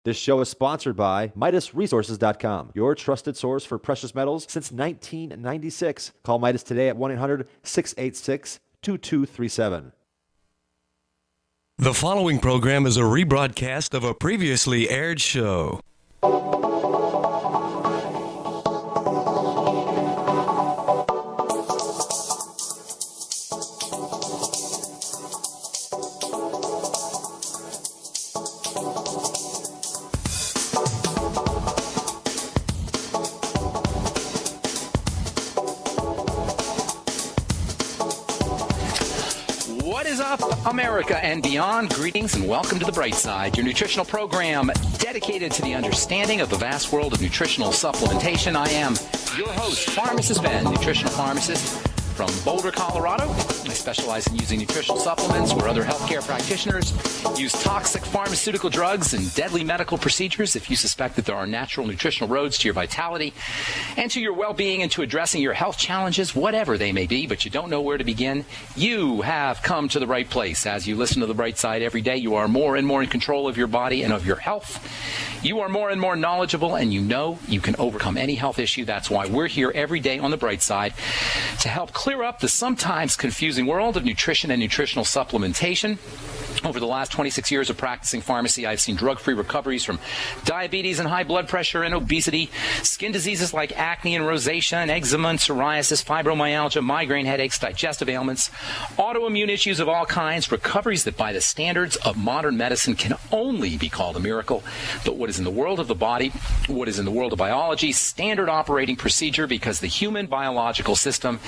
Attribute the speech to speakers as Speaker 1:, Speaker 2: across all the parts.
Speaker 1: This show is sponsored by MidasResources.com, your trusted source for precious metals since 1996. Call Midas today at 1-800-686-2237.
Speaker 2: The following program is a rebroadcast of a previously aired show.
Speaker 3: America and beyond, greetings and welcome to The Bright Side, your nutritional program dedicated to the understanding of the vast world of nutritional supplementation. I am your host, Pharmacist Ben, nutritional pharmacist from Boulder, Colorado. I specialize in using nutritional supplements where other healthcare practitioners use toxic pharmaceutical drugs and deadly medical procedures. If you suspect that there are natural nutritional roads to your vitality and to your well-being and to addressing your health challenges, whatever they may be, but you don't know where to begin, you have come to the right place. As you listen to The Bright Side every day, you are more and more in control of your body and of your health. You are more and more knowledgeable, and you know you can overcome any health issue. That's why we're here every day on The Bright Side to help clear up the sometimes confusing world of nutrition and nutritional supplementation. Over the last 26 years of practicing pharmacy, I've seen drug-free recoveries from diabetes and high blood pressure and obesity, skin diseases like acne and rosacea and eczema and psoriasis, fibromyalgia, migraine headaches, digestive ailments, autoimmune issues of all kinds, recoveries that by the standards of modern medicine can only be called a miracle. But what is in the world of the body, what is in the world of biology, standard operating procedure, because the human biological system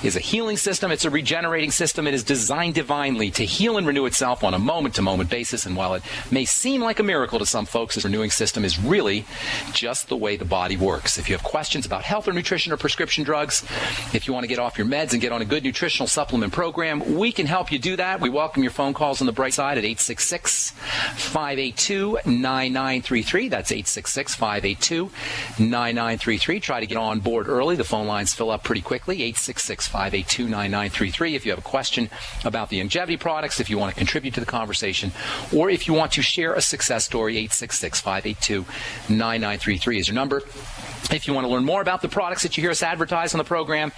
Speaker 3: is a healing system, it's a regenerating system, it is designed divinely to heal and renew itself on a moment-to-moment basis, and while it may seem like a miracle to some folks, this renewing system is really just the way the body works. If you have questions about health or nutrition or prescription drugs, if you want to get off your meds and get on a good nutritional supplement program, we can help you do that. We welcome your phone calls on The Bright Side at 866-582-9933. That's 866-582-9933. Try to get on board early. The phone lines fill up pretty quickly. 866-582-9933. If you have a question about the longevity products, if you want to contribute to the conversation, or if you want to share a success story, 866-582-9933 is your number. If you want to learn more about the products that you hear us advertise on the program,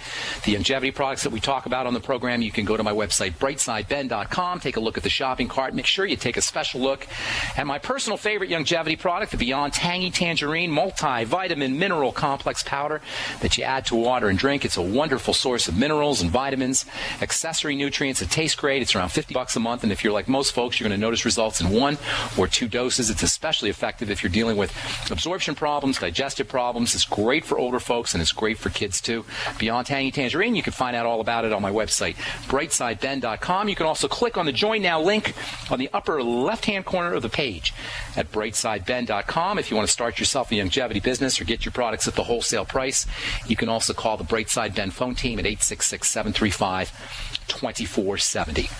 Speaker 3: the longevity products that we talk about on the program, you can go to my website, brightsideben.com, take a look at the shopping cart. Make sure you take a special look at my personal favorite longevity product, the Beyond Tangy Tangerine Multivitamin Mineral Complex Powder that you add to water and drink. It's a wonderful source of minerals and vitamins, accessory nutrients. It tastes great. It's around $50 a month, and if you're like most folks, you're going to notice results in 1 or 2 doses. It's especially effective if you're dealing with absorption problems, digestive problems. It's great for older folks, and it's great for kids, too. Beyond Tangy Tangerine, you can find out all about it on my website, brightsideben.com. You can also click on the Join Now link on the upper left-hand corner of the page at brightsideben.com. If you want to start yourself a longevity business or get your products at the wholesale price, you can also call the Brightside Ben phone team at 866-735-2470.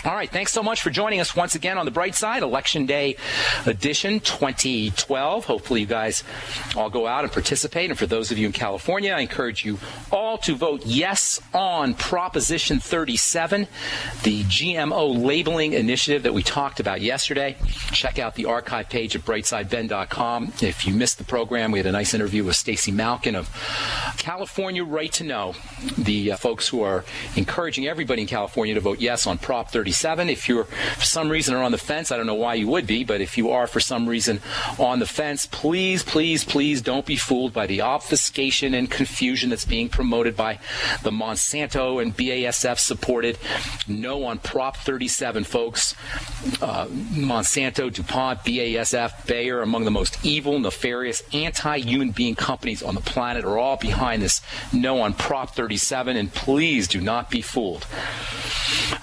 Speaker 3: All right, thanks so much for joining us once again on The Bright Side, Election Day edition 2012. Hopefully you guys all go out and participate. And for those of you in California, I encourage you all to vote yes on Proposition 37, the GMO labeling initiative that we talked about yesterday. Check out the archive page at brightsideben.com. If you missed the program, we had a nice interview with Stacy Malkin of California Right to Know, the folks who are encouraging everybody in California to vote yes on Prop 37. If you're, for some reason, are on the fence, I don't know why you would be, but if you are, for some reason, on the fence, please, please, please don't be fooled by the obfuscation and confusion that's being promoted by the Monsanto and BASF-supported No on Prop 37, folks. Monsanto, DuPont, BASF, Bayer, among the most evil, nefarious, anti-human being companies on the planet, are all behind this No on Prop 37, and please do not be fooled.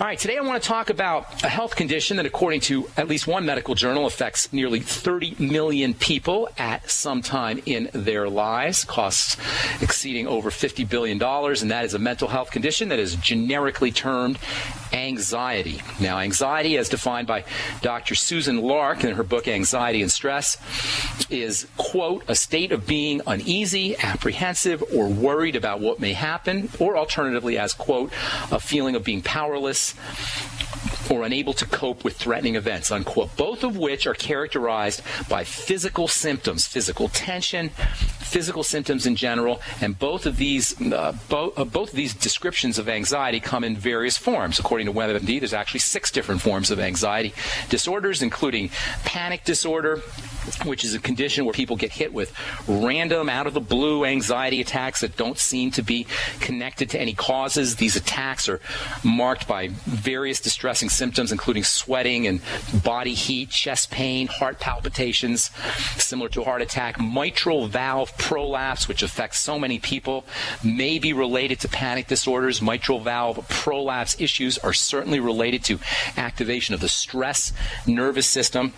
Speaker 3: All right, today I want to talk about a health condition that, according to at least one medical journal, affects nearly 30 million people at some time in their lives, costs exceeding over $50 billion, and that is a mental health condition that is generically termed anxiety. Now, anxiety, as defined by Dr. Susan Lark in her book Anxiety and Stress, is, quote, a state of being uneasy, apprehensive, or worried about what may happen, or alternatively as, quote, a feeling of being powerless or unable to cope with threatening events, unquote, both of which are characterized by physical symptoms, physical tension, physical symptoms in general, and both of these descriptions of anxiety come in various forms. According to WebMD, there's actually 6 different forms of anxiety disorders, including panic disorder, which is a condition where people get hit with random, out-of-the-blue anxiety attacks that don't seem to be connected to any causes. These attacks are marked by various distressing symptoms, including sweating and body heat, chest pain, heart palpitations, similar to a heart attack. Mitral valve prolapse, which affects so many people, may be related to panic disorders. Mitral valve prolapse issues are certainly related to activation of the stress nervous system.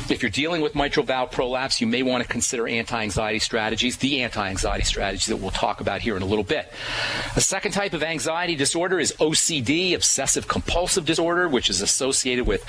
Speaker 3: If you're dealing with mitral valve prolapse, you may want to consider anti-anxiety strategies, the anti-anxiety strategies that we'll talk about here in a little bit. A second type of anxiety disorder is OCD, obsessive-compulsive disorder, which is associated with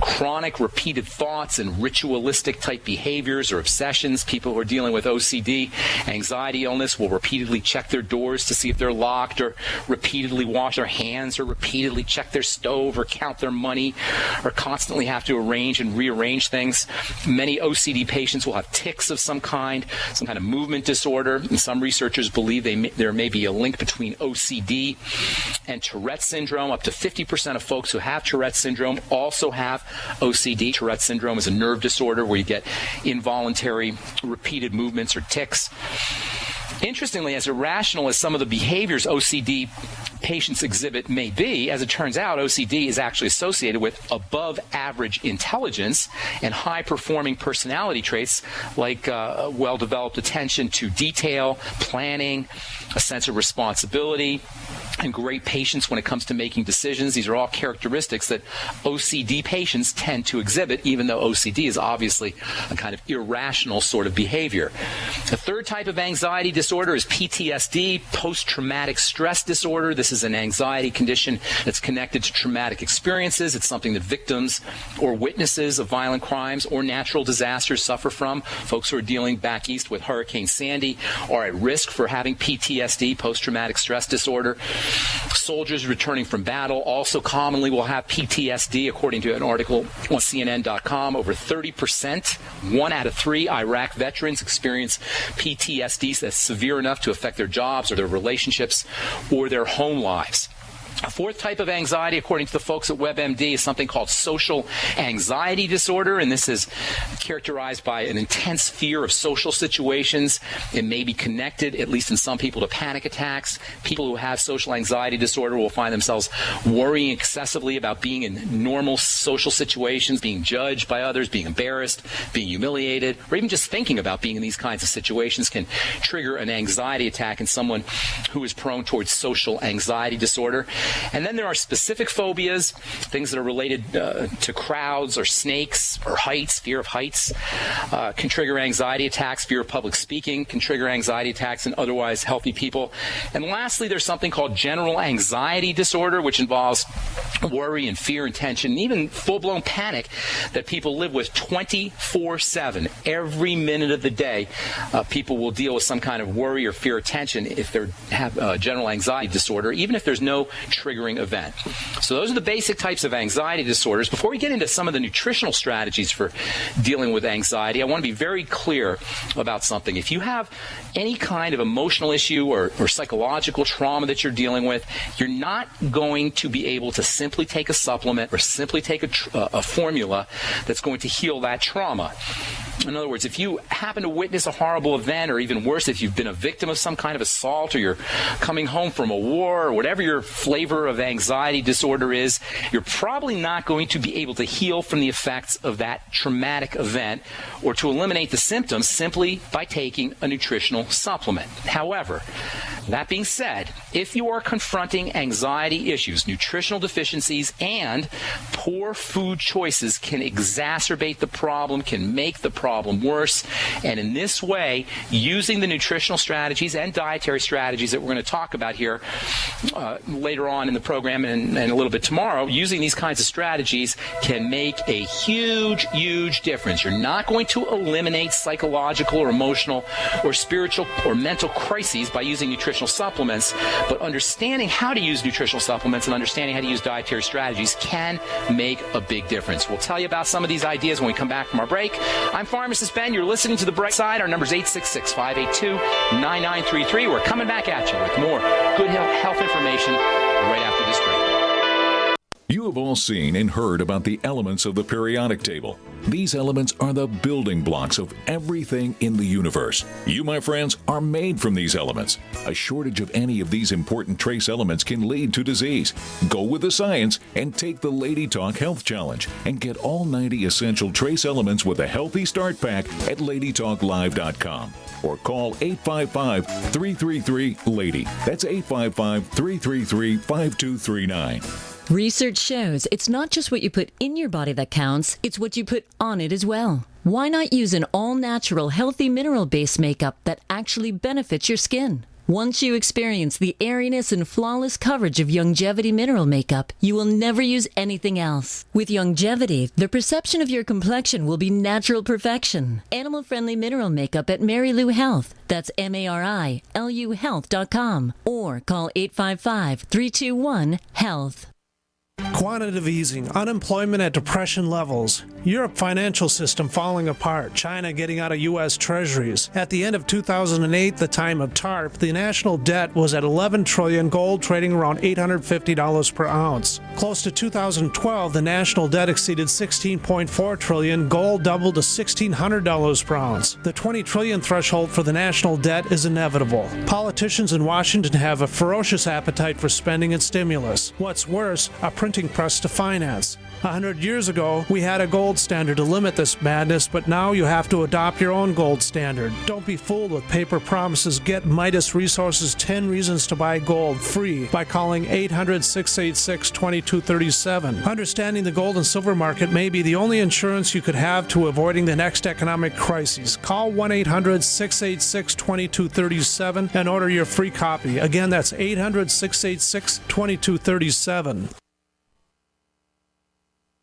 Speaker 3: chronic repeated thoughts and ritualistic type behaviors or obsessions. People who are dealing with OCD, anxiety illness, will repeatedly check their doors to see if they're locked, or repeatedly wash their hands, or repeatedly check their stove, or count their money, or constantly have to arrange and rearrange things. Many OCD patients will have tics of some kind of movement disorder, and some researchers believe there may be a link between OCD and Tourette's syndrome. Up to 50% of folks who have Tourette's syndrome also have OCD. Tourette's syndrome is a nerve disorder where you get involuntary repeated movements or tics. Interestingly, as irrational as some of the behaviors OCD patients exhibit may be, as it turns out, OCD is actually associated with above average intelligence and high-performing personality traits like well-developed attention to detail, planning, a sense of responsibility, and great patience when it comes to making decisions. These are all characteristics that OCD patients tend to exhibit, even though OCD is obviously a kind of irrational sort of behavior. The third type of anxiety disorder is PTSD, post-traumatic stress disorder. This is an anxiety condition that's connected to traumatic experiences. It's something that victims or witnesses of violent crimes or natural disasters suffer from. Folks who are dealing back east with Hurricane Sandy are at risk for having PTSD, post-traumatic stress disorder. Soldiers returning from battle also commonly will have PTSD. According to an article on CNN.com, over 30%, 1 out of 3 Iraq veterans experience PTSD that's severe enough to affect their jobs or their relationships or their home lives. A fourth type of anxiety, according to the folks at WebMD, is something called social anxiety disorder, and this is characterized by an intense fear of social situations. It may be connected, at least in some people, to panic attacks. People who have social anxiety disorder will find themselves worrying excessively about being in normal social situations, being judged by others, being embarrassed, being humiliated, or even just thinking about being in these kinds of situations can trigger an anxiety attack in someone who is prone towards social anxiety disorder. And then there are specific phobias, things that are related to crowds or snakes or heights. Fear of heights can trigger anxiety attacks. Fear of public speaking can trigger anxiety attacks in otherwise healthy people. And lastly, there's something called general anxiety disorder, which involves worry and fear and tension, and even full-blown panic that people live with 24/7. Every minute of the day, people will deal with some kind of worry or fear or tension if they have general anxiety disorder, even if there's no triggering event. So those are the basic types of anxiety disorders. Before we get into some of the nutritional strategies for dealing with anxiety, I want to be very clear about something. If you have any kind of emotional issue or psychological trauma that you're dealing with, you're not going to be able to simply take a supplement or simply take a formula that's going to heal that trauma. In other words, if you happen to witness a horrible event, or even worse, if you've been a victim of some kind of assault, or you're coming home from a war, or whatever your flavor of anxiety disorder is, you're probably not going to be able to heal from the effects of that traumatic event or to eliminate the symptoms simply by taking a nutritional supplement. However, that being said, if you are confronting anxiety issues, nutritional deficiencies, and poor food choices can exacerbate the problem, can make the problem problem worse. And in this way, using the nutritional strategies and dietary strategies that we're going to talk about here later on in the program and a little bit tomorrow, using these kinds of strategies can make a huge, huge difference. You're not going to eliminate psychological or emotional or spiritual or mental crises by using nutritional supplements, but understanding how to use nutritional supplements and understanding how to use dietary strategies can make a big difference. We'll tell you about some of these ideas when we come back from our break. I'm Pharmacist Ben. You're listening to The Bright Side. Our number is 866-582-9933. We're coming back at you with more good health information right after this break.
Speaker 4: You have all seen and heard about the elements of the periodic table. These elements are the building blocks of everything in the universe. You, my friends, are made from these elements. A shortage of any of these important trace elements can lead to disease. Go with the science and take the Lady Talk Health Challenge and get all 90 essential trace elements with a healthy start pack at LadyTalkLive.com. Or call 855-333-LADY. That's 855-333-5239.
Speaker 5: Research shows it's not just what you put in your body that counts, it's what you put on it as well. Why not use an all-natural, healthy mineral-based makeup that actually benefits your skin? Once you experience the airiness and flawless coverage of Longevity mineral makeup, you will never use anything else. With Longevity, the perception of your complexion will be natural perfection. Animal-friendly mineral makeup at Mary Lou Health. That's MARILU Health.com. Or call 855-321-HEALTH.
Speaker 6: Quantitative easing, unemployment at depression levels, Europe financial system falling apart, China getting out of U.S. treasuries. At the end of 2008, the time of TARP, the national debt was at $11 trillion, gold trading around $850 per ounce. Close to 2012, the national debt exceeded $16.4 trillion, gold doubled to $1,600 per ounce. The $20 trillion threshold for the national debt is inevitable. Politicians in Washington have a ferocious appetite for spending and stimulus. What's worse, a printing press to finance. 100 years ago, we had a gold standard to limit this madness, but now you have to adopt your own gold standard. Don't be fooled with paper promises. Get Midas Resources 10 Reasons to Buy Gold free by calling 800-686-2237. Understanding the gold and silver market may be the only insurance you could have to avoiding the next economic crisis. Call 1-800-686-2237 and order your free copy. Again, that's 800-686-2237.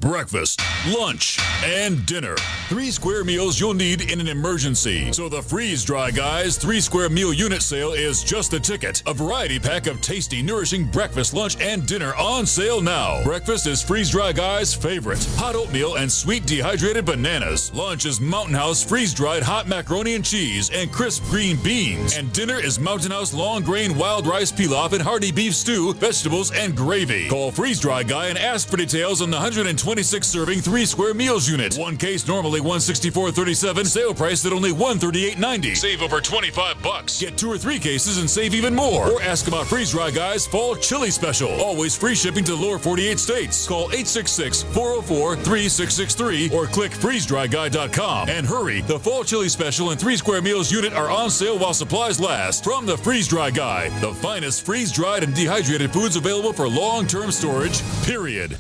Speaker 7: Breakfast, lunch, and dinner. 3 square meals you'll need in an emergency. So the Freeze Dry Guys 3 square meal unit sale is just the ticket. A variety pack of tasty, nourishing breakfast, lunch, and dinner on sale now. Breakfast is Freeze Dry Guys' favorite. Hot oatmeal and sweet dehydrated bananas. Lunch is Mountain House freeze-dried hot macaroni and cheese and crisp green beans. And dinner is Mountain House long grain wild rice pilaf and hearty beef stew, vegetables, and gravy. Call Freeze Dry Guy and ask for details on the 126 serving 3 square meals unit. One case normally $164.37, sale price at only $138.90. Save over $25. Get 2 or 3 cases and save even more. Or ask about Freeze Dry Guys Fall Chili Special. Always free shipping to the lower 48 states. Call 866-404-3663 or click freezedryguy.com. And hurry, the Fall Chili Special and 3 square meals unit are on sale while supplies last. From the Freeze Dry Guy, the finest freeze-dried and dehydrated foods available for long-term storage, period.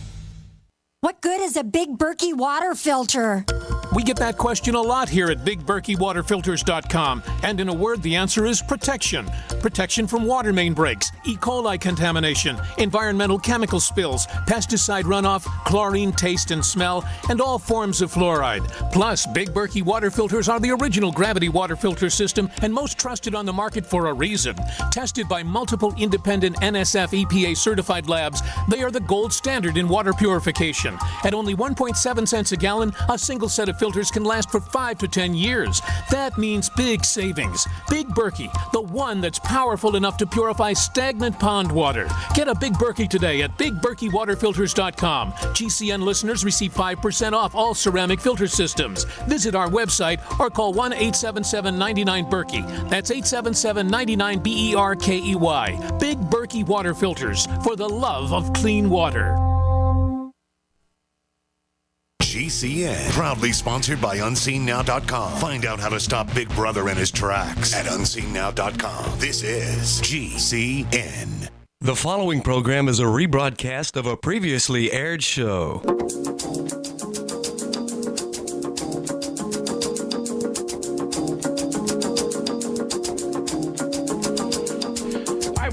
Speaker 8: What good is a Big Berkey water filter?
Speaker 9: We get that question a lot here at BigBerkeyWaterFilters.com. And in a word, the answer is protection. Protection from water main breaks, E. coli contamination, environmental chemical spills, pesticide runoff, chlorine taste and smell, and all forms of fluoride. Plus, Big Berkey water filters are the original gravity water filter system and most trusted on the market for a reason. Tested by multiple independent NSF EPA certified labs, they are the gold standard in water purification. At only 1.7 cents a gallon, a single set of filters can last for 5 to 10 years. That means big savings. Big Berkey, the one that's powerful enough to purify stagnant pond water. Get a Big Berkey today at BigBerkeyWaterFilters.com. GCN listeners receive 5% off all ceramic filter systems. Visit our website or call 1-877-99-BERKEY. That's 877-99-BERKEY. Big Berkey Water Filters, for the love of clean water.
Speaker 10: GCN, proudly sponsored by UnseenNow.com. Find out how to stop Big Brother in his tracks at UnseenNow.com. This is GCN.
Speaker 2: The following program is a rebroadcast of a previously aired show.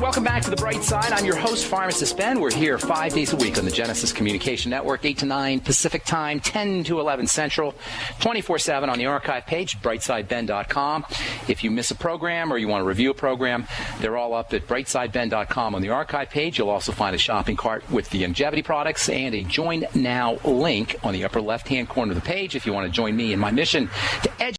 Speaker 3: Welcome back to The Bright Side. I'm your host, Pharmacist Ben. We're here 5 days a week on the Genesis Communication Network, 8 to 9 Pacific Time, 10 to 11 Central, 24/7 on the archive page, brightsideben.com. If you miss a program or you want to review a program, they're all up at brightsideben.com on the archive page. You'll also find a shopping cart with the longevity products and a Join Now link on the upper left-hand corner of the page if you want to join me in my mission to educate